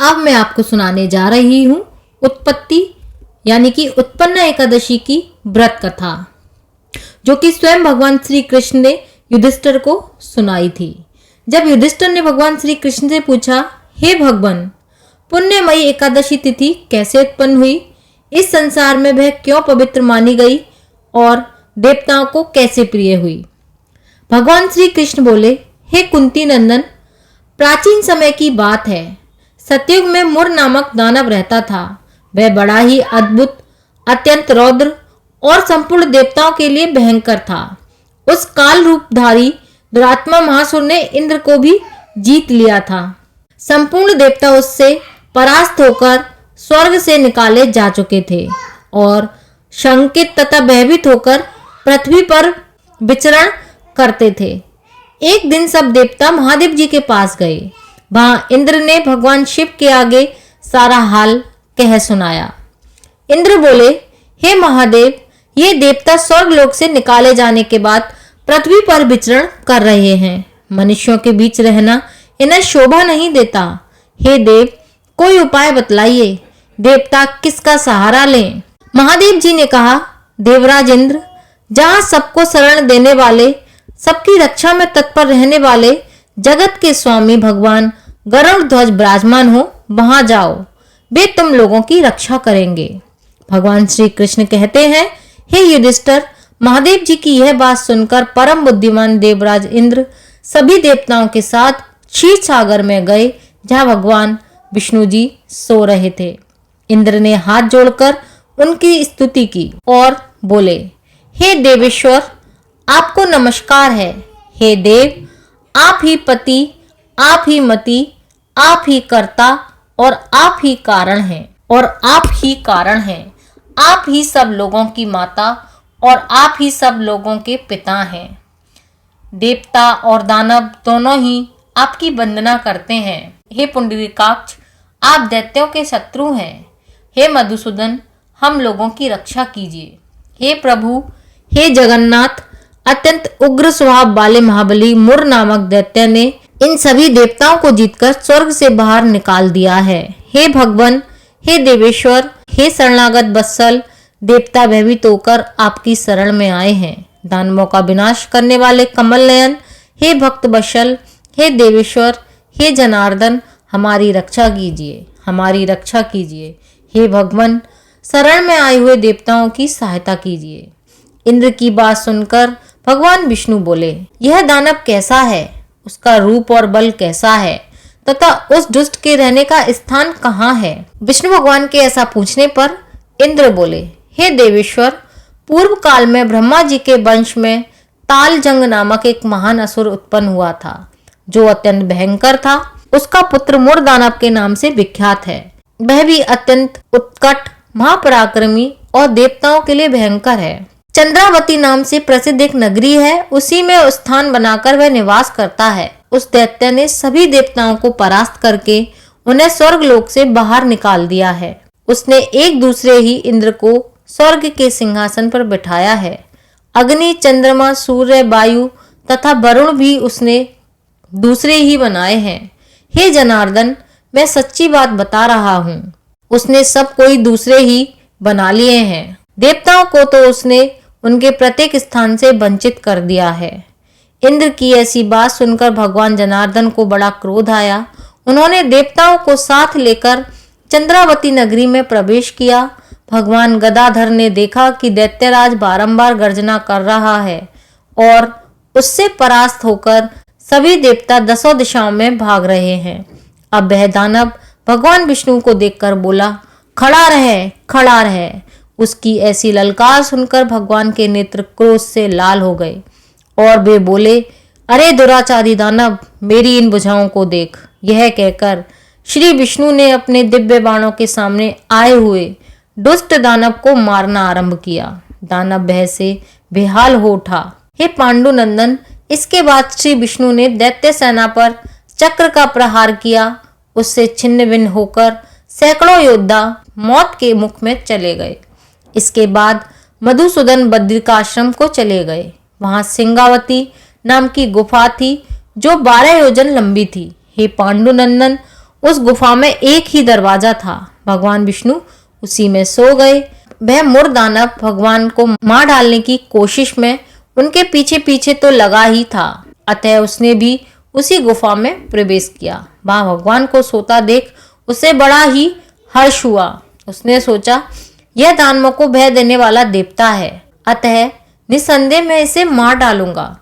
अब मैं आपको सुनाने जा रही हूँ उत्पत्ति यानी कि उत्पन्न एकादशी की व्रत कथा, जो कि स्वयं भगवान श्री कृष्ण ने युधिष्ठिर को सुनाई थी। जब युधिष्ठिर ने भगवान श्री कृष्ण से पूछा, हे भगवान, पुण्यमयी एकादशी तिथि कैसे उत्पन्न हुई, इस संसार में वह क्यों पवित्र मानी गई और देवताओं को कैसे प्रिय हुई। भगवान श्री कृष्ण बोले, हे कुंती नंदन, प्राचीन समय की बात है। सतयुग में मुर नामक दानव रहता था। वह बड़ा ही अद्भुत, अत्यंत रौद्र और संपूर्ण देवताओं के लिए भयंकर था। उस काल रूपधारी दुरात्मा महासुर ने इंद्र को भी जीत लिया था। संपूर्ण देवता उससे परास्त होकर स्वर्ग से निकाले जा चुके थे और शंकित तथा भयभीत होकर पृथ्वी पर विचरण करते थे। एक दिन सब देवता महादेव जी के पास गए। वहां इंद्र ने भगवान शिव के आगे सारा हाल कह सुनाया। इंद्र बोले, हे महादेव, ये देवता स्वर्ग लोक से निकाले जाने के बाद पृथ्वी पर विचरण कर रहे हैं। मनुष्यों के बीच रहना इन्हें शोभा नहीं देता। हे देव, कोई उपाय बतलाइए। देवता किसका सहारा लें? महादेव जी ने कहा, देवराज इंद्र, जहां सबको शरण देने वाले, सबकी रक्षा में तत्पर रहने वाले जगत के स्वामी भगवान गरुड़ ध्वज विराजमान हो, वहां जाओ। वे तुम लोगों की रक्षा करेंगे। भगवान श्री कृष्ण कहते हैं, हे युधिष्ठिर, महादेव जी की यह बात सुनकर परम बुद्धिमान देवराज इंद्र सभी देवताओं के साथ क्षीर सागर में गए, जहां भगवान विष्णु जी सो रहे थे। इंद्र ने हाथ जोड़कर उनकी स्तुति की और बोले, हे देवेश्वर, आपको नमस्कार है। हे देव, आप ही पति, आप ही मति, आप ही कर्ता और आप ही कारण हैं आप ही सब लोगों की माता और आप ही सब लोगों के पिता हैं। देवता और दानव दोनों ही आपकी वंदना करते हैं। हे पुंडरीकाक्ष, आप दैत्यों के शत्रु हैं। हे मधुसूदन, हम लोगों की रक्षा कीजिए। हे प्रभु, हे जगन्नाथ, अत्यंत उग्र स्वभाव वाले महाबली मुर नामक दैत्य ने इन सभी देवताओं को जीतकर स्वर्ग से बाहर निकाल दिया है। हे भगवान, हे देवेश्वर, हे शरणागत वत्सल, देवता भयभीत होकर आपकी शरण में आए हैं। दानवों का विनाश करने वाले कमल नयन, हे भक्त वत्सल, हे देवेश्वर, हे जनार्दन, हमारी रक्षा कीजिए। हे भगवान, शरण में आए हुए देवताओं की सहायता कीजिए। इंद्र की बात सुनकर भगवान विष्णु बोले, यह दानव कैसा है, उसका रूप और बल कैसा है तथा उस दुष्ट के रहने का स्थान कहाँ है? विष्णु भगवान के ऐसा पूछने पर इंद्र बोले, हे देवेश्वर, पूर्व काल में ब्रह्मा जी के वंश में तालजंग नामक एक महान असुर उत्पन्न हुआ था, जो अत्यंत भयंकर था। उसका पुत्र मुर दानव के नाम से विख्यात है। वह भी अत्यंत उत्कट, महापराक्रमी और देवताओं के लिए भयंकर है। चंद्रावती नाम से प्रसिद्ध एक नगरी है, उसी में स्थान बनाकर वह निवास करता है। उस दैत्य ने सभी देवताओं को परास्त करके उन्हें स्वर्ग लोक से बाहर निकाल दिया है। उसने एक दूसरे ही इंद्र को स्वर्ग के सिंहासन पर बिठाया है। अग्नि, चंद्रमा, सूर्य, वायु तथा वरुण भी उसने दूसरे ही बनाए हैं। हे जनार्दन, मैं सच्ची बात बता रहा हूँ, उसने सब कोई दूसरे ही बना लिए हैं। देवताओं को तो उसने उनके प्रत्येक स्थान से वंचित कर दिया है। इंद्र की ऐसी बात सुनकर भगवान जनार्दन को बड़ा क्रोध आया। उन्होंने देवताओं को साथ लेकर चंद्रावती नगरी में प्रवेश किया। भगवान गदाधर ने देखा कि दैत्यराज बारंबार गर्जना कर रहा है और उससे परास्त होकर सभी देवता दसों दिशाओं में भाग रहे हैं। अब वह दानव भगवान विष्णु को देखकर बोला, खड़ा रहे। उसकी ऐसी ललकार सुनकर भगवान के नेत्र क्रोध से लाल हो गए और वे बोले, अरे दुराचारी दानव, मेरी इन भुजाओं को देख। यह कहकर श्री विष्णु ने अपने दिव्य बाणों के सामने आए हुए दुष्ट दानव को मारना आरंभ किया। दानव भय से बेहाल हो उठा। हे पांडुनंदन, इसके बाद श्री विष्णु ने दैत्य सेना पर चक्र का प्रहार किया। उससे छिन्न भिन्न होकर सैकड़ों योद्धा मौत के मुख में चले गए। इसके बाद मधुसूदन बद्रिकाश्रम को चले गए। वहां सिंगावती नाम की गुफा थी, जो 12 योजन लंबी थी। हे पांडुनंदन, उस गुफा में एक ही दरवाजा था। भगवान विष्णु उसी में सो गए। वह मुर दानव भगवान को मार डालने की कोशिश में उनके पीछे पीछे तो लगा ही था, अतः उसने भी उसी गुफा में प्रवेश किया। वहां भगवान को सोता देख उसे बड़ा ही हर्ष हुआ। उसने सोचा, यह दानवों को भय देने वाला देवता है, अतः निसंदेह मैं इसे मार डालूंगा।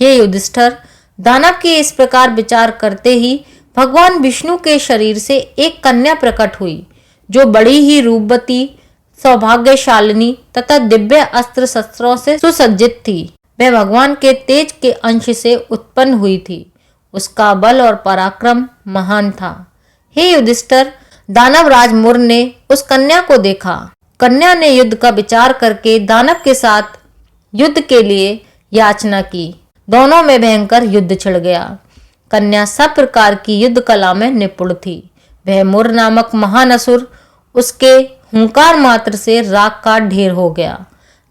हे युधिष्ठिर, दानव के इस प्रकार विचार करते ही भगवान विष्णु के शरीर से एक कन्या प्रकट हुई, जो बड़ी ही रूपवती, सौभाग्यशालिनी तथा दिव्य अस्त्र शस्त्रों से सुसज्जित थी। वह भगवान के तेज के अंश से उत्पन्न हुई थी। उसका बल और पराक्रम महान था। हे युधिष्ठिर, दानव राज मुर ने उस कन्या को देखा। कन्या ने युद्ध का विचार करके दानव के साथ युद्ध के लिए याचना की। दोनों में भयंकर युद्ध छिड़ गया। कन्या सब प्रकार की युद्ध कला में निपुण थी। वह मुर नामक महान असुर उसके हुंकार मात्र से राख का ढेर हो गया।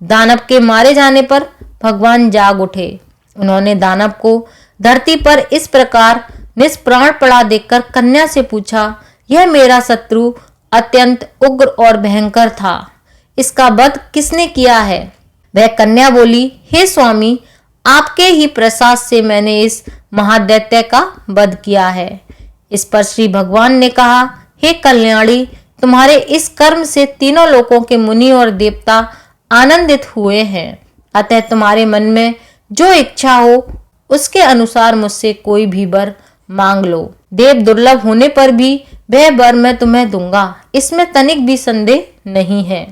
दानव के मारे जाने पर भगवान जाग उठे। उन्होंने दानव को धरती पर इस प्रकार निष्प्राण पड़ा देखकर कन्या से पूछा, यह मेरा शत्रु अत्यंत उग्र और भयंकर था, इसका वध किसने किया है? वह कन्या बोली, हे स्वामी, आपके ही प्रसाद से मैंने इस महादैत्य का वध किया है। इस पर श्री भगवान ने कहा, हे कल्याणी, तुम्हारे इस कर्म से तीनों लोकों के मुनि और देवता आनंदित हुए हैं, अतः तुम्हारे मन में जो इच्छा हो उसके अनुसार मुझसे कोई भी वर मांग लो। देव दुर्लभ होने पर भी वह वर मैं तुम्हें दूंगा, इसमें तनिक भी संदेह नहीं है।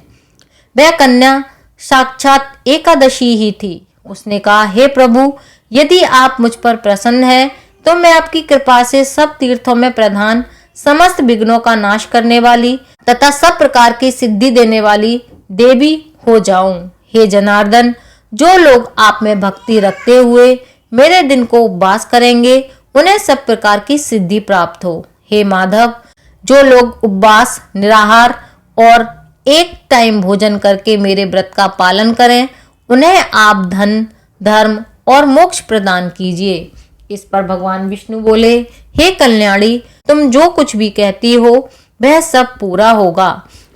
वह कन्या साक्षात एकादशी ही थी। उसने कहा, हे प्रभु, यदि आप मुझ पर प्रसन्न हैं तो मैं आपकी कृपा से सब तीर्थों में प्रधान, समस्त विघ्नों का नाश करने वाली तथा सब प्रकार की सिद्धि देने वाली देवी हो जाऊं। हे जनार्दन, जो लोग आप में भक्ति रखते हुए मेरे दिन को उपवास करेंगे उन्हें सब प्रकार की सिद्धि प्राप्त हो। हे माधव, जो लोग उपवास, निराहार और एक टाइम भोजन करके मेरे व्रत का पालन करें उन्हें आप धन, धर्म और मोक्ष प्रदान कीजिए। इस पर भगवान विष्णु बोले, हे कल्याणी, तुम जो कुछ भी कहती हो वह सब पूरा होगा।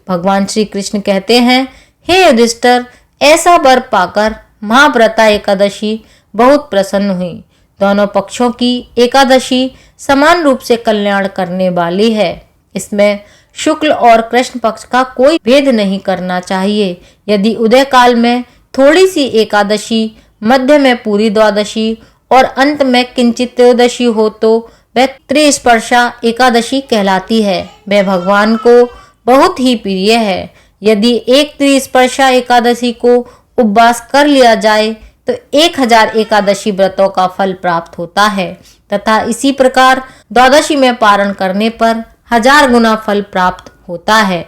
भगवान श्री कृष्ण कहते हैं, हे युधिष्ठिर, ऐसा वर पाकर महाव्रता एकादशी बहुत प्रसन्न हुई। दोनों पक्षों की एकादशी समान रूप से कल्याण करने वाली है। इसमें शुक्ल और कृष्ण पक्ष का कोई भेद नहीं करना चाहिए। यदि उदय काल में थोड़ी सी एकादशी, मध्य में पूरी द्वादशी और अंत में किंचित त्रयोदशी हो तो वह त्रिस्पर्शा एकादशी कहलाती है। वह भगवान को बहुत ही प्रिय है। यदि एक त्रिस्पर्शा एकादशी को उपवास कर लिया जाए तो 1000 एकादशी व्रतों का फल प्राप्त होता है तथा इसी प्रकार द्वादशी में पारण करने पर 1000 गुना फल प्राप्त होता है।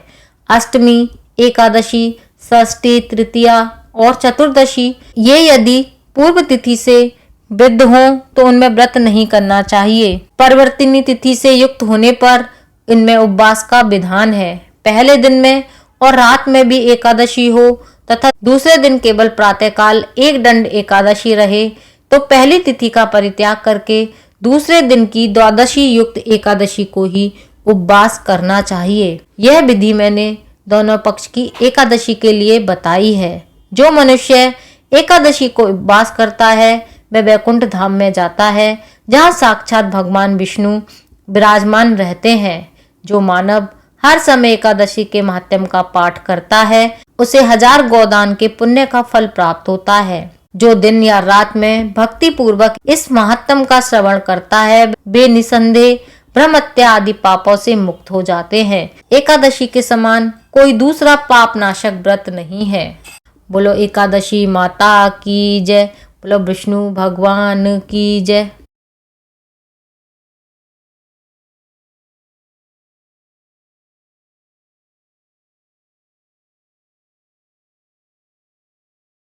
अष्टमी, एकादशी, षष्ठी, तृतीया और चतुर्दशी ये यदि पूर्व तिथि से वृद्ध हो तो उनमें व्रत नहीं करना चाहिए। परिवर्तिनी तिथि से युक्त होने पर इनमें उपवास का विधान है। पहले दिन में और रात में भी एकादशी हो तथा दूसरे दिन केवल प्रातःकाल एक दंड एकादशी रहे तो पहली तिथि का परित्याग करके दूसरे दिन की द्वादशी युक्त एकादशी को ही उपवास करना चाहिए। यह विधि मैंने दोनों पक्ष की एकादशी के लिए बताई है। जो मनुष्य एकादशी को उपवास करता है वह वैकुंठ धाम में जाता है, जहाँ साक्षात भगवान विष्णु विराजमान रहते हैं। जो मानव हर समय एकादशी के महात्म्य का पाठ करता है उसे 1000 गोदान के पुण्य का फल प्राप्त होता है। जो दिन या रात में भक्ति पूर्वक इस महात्म्य का श्रवण करता है वे निसंदेह ब्रह्मत्या आदि पापों से मुक्त हो जाते हैं। एकादशी के समान कोई दूसरा पाप नाशक व्रत नहीं है। बोलो एकादशी माता की जय। बोलो विष्णु भगवान की जय।